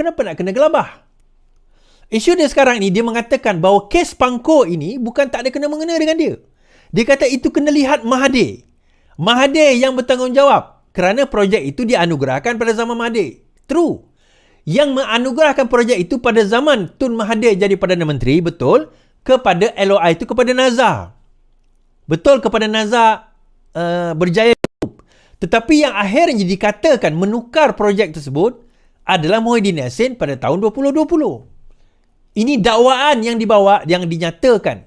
Kenapa nak kena gelabah? Isu dia sekarang ni, dia mengatakan bahawa kes Pangkor ini bukan tak ada kena-mengena dengan dia. Dia kata itu kena lihat Mahathir. Mahathir yang bertanggungjawab kerana projek itu dianugerahkan pada zaman Mahathir. True. Yang menganugerahkan projek itu pada zaman Tun Mahathir jadi Perdana Menteri, betul, kepada LOI itu kepada Nazar. Betul, kepada Nazar berjaya. Tetapi yang akhirnya dikatakan menukar projek tersebut adalah Muhyiddin Yassin pada tahun 2020. Ini dakwaan yang dibawa, yang dinyatakan.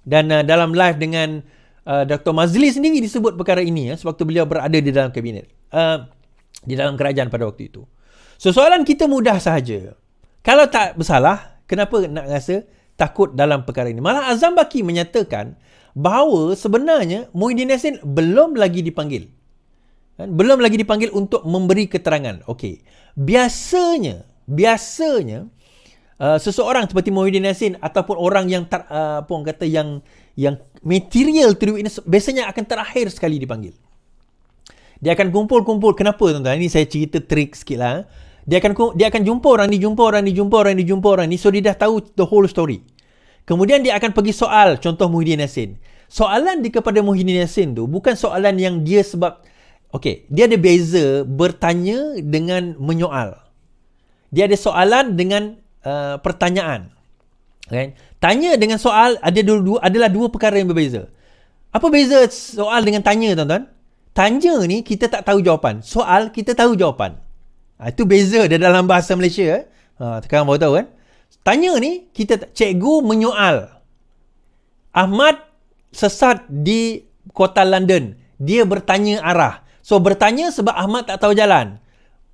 Dan dalam live dengan Dr. Mazli sendiri disebut perkara ini sewaktu beliau berada di dalam kabinet, di dalam kerajaan pada waktu itu. So, soalan kita mudah sahaja. Kalau tak bersalah, kenapa nak rasa takut dalam perkara ini? Malah Azam Baki menyatakan bahawa sebenarnya Muhyiddin Yassin belum lagi dipanggil. Belum lagi dipanggil untuk memberi keterangan. Okey. Biasanya seseorang seperti Muhyiddin Yassin ataupun orang yang yang material to the witness biasanya akan terakhir sekali dipanggil. Dia akan kumpul-kumpul. Kenapa tuan-tuan? Ini saya cerita trik sikit lah. Dia akan jumpa orang ni. So dia dah tahu the whole story. Kemudian dia akan pergi soal, contoh Muhyiddin Yassin. Soalan dia kepada Muhyiddin Yassin tu bukan soalan yang dia sebab dia ada beza bertanya dengan menyoal. Dia ada soalan dengan pertanyaan. Right? Tanya dengan soal adalah dua perkara yang berbeza. Apa beza soal dengan tanya, tuan-tuan? Tanya ni kita tak tahu jawapan. Soal kita tahu jawapan. Itu beza dia dalam bahasa Malaysia. Sekarang baru tahu kan? Tanya ni cikgu menyoal. Ahmad sesat di kota London. Dia bertanya arah. So bertanya sebab Ahmad tak tahu jalan.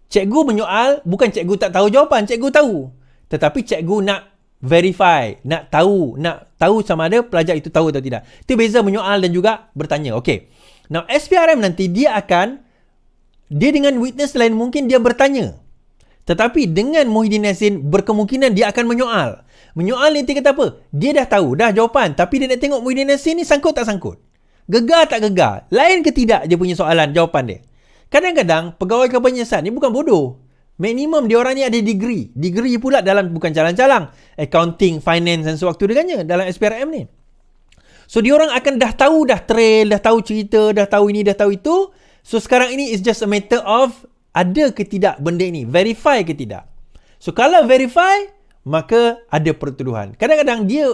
Cikgu menyoal, bukan cikgu tak tahu jawapan, cikgu tahu. Tetapi cikgu nak verify, nak tahu sama ada pelajar itu tahu atau tidak. Itu beza menyoal dan juga bertanya. Okey. Now SPRM nanti dia dengan witness lain mungkin dia bertanya. Tetapi dengan Muhyiddin Yassin berkemungkinan dia akan menyoal. Menyoal nanti kata apa? Dia dah tahu dah jawapan, tapi dia nak tengok Muhyiddin Yassin ni sangkut tak sangkut. Gegar tak gegar. Lain ke tidak dia punya soalan, jawapan dia. Kadang-kadang pegawai kepenyiasan ni bukan bodoh. Minimum dia orang ni ada degree. Degree pula dalam bukan calang-calang. Accounting, finance dan sewaktu dengannya dalam SPRM ni. So dia orang akan dah tahu dah trail, dah tahu cerita, dah tahu ini, dah tahu itu. So sekarang ini is just a matter of ada ke tidak benda ini. Verify ke tidak. So kalau verify, maka ada pertuduhan. Kadang-kadang dia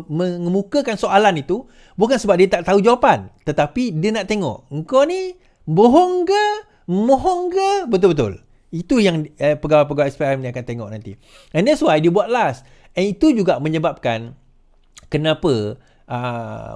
mengemukakan soalan itu bukan sebab dia tak tahu jawapan, tetapi dia nak tengok engkau ni bohong ke, mohong ke, betul-betul. Itu yang pegawai-pegawai SPRM ni akan tengok nanti. And that's why dia buat last. And itu juga menyebabkan kenapa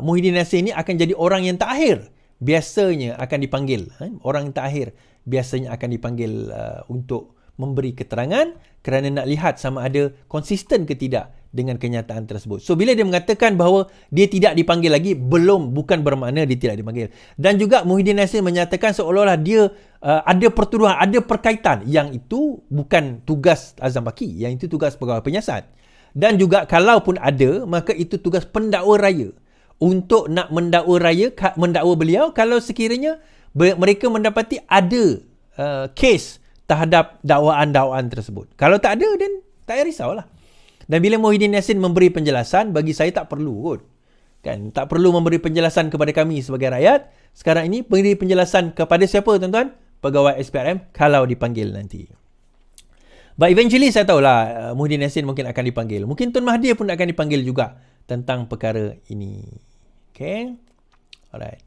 Muhyiddin Yassin ni akan jadi orang yang terakhir biasanya akan dipanggil. Orang yang terakhir biasanya akan dipanggil untuk memberi keterangan kerana nak lihat sama ada konsisten ke tidak dengan kenyataan tersebut. So bila dia mengatakan bahawa dia tidak dipanggil lagi, bukan bermakna dia tidak dipanggil. Dan juga Muhyiddin Yassin menyatakan seolah-olah dia ada pertuduhan, ada perkaitan, yang itu bukan tugas Azam Baki, yang itu tugas pegawai penyiasat. Dan juga kalaupun ada, maka itu tugas pendakwa raya untuk nak mendakwa beliau kalau sekiranya mereka mendapati ada kes terhadap dakwaan-dakwaan tersebut. Kalau tak ada, then tak payah risaulah. Dan bila Muhyiddin Yassin memberi penjelasan, bagi saya tak perlu kot. Kan? Tak perlu memberi penjelasan kepada kami sebagai rakyat. Sekarang ini beri penjelasan kepada siapa, tuan-tuan? Pegawai SPRM kalau dipanggil nanti. But eventually saya tahulah Muhyiddin Yassin mungkin akan dipanggil. Mungkin Tun Mahathir pun akan dipanggil juga tentang perkara ini. Okay? Alright.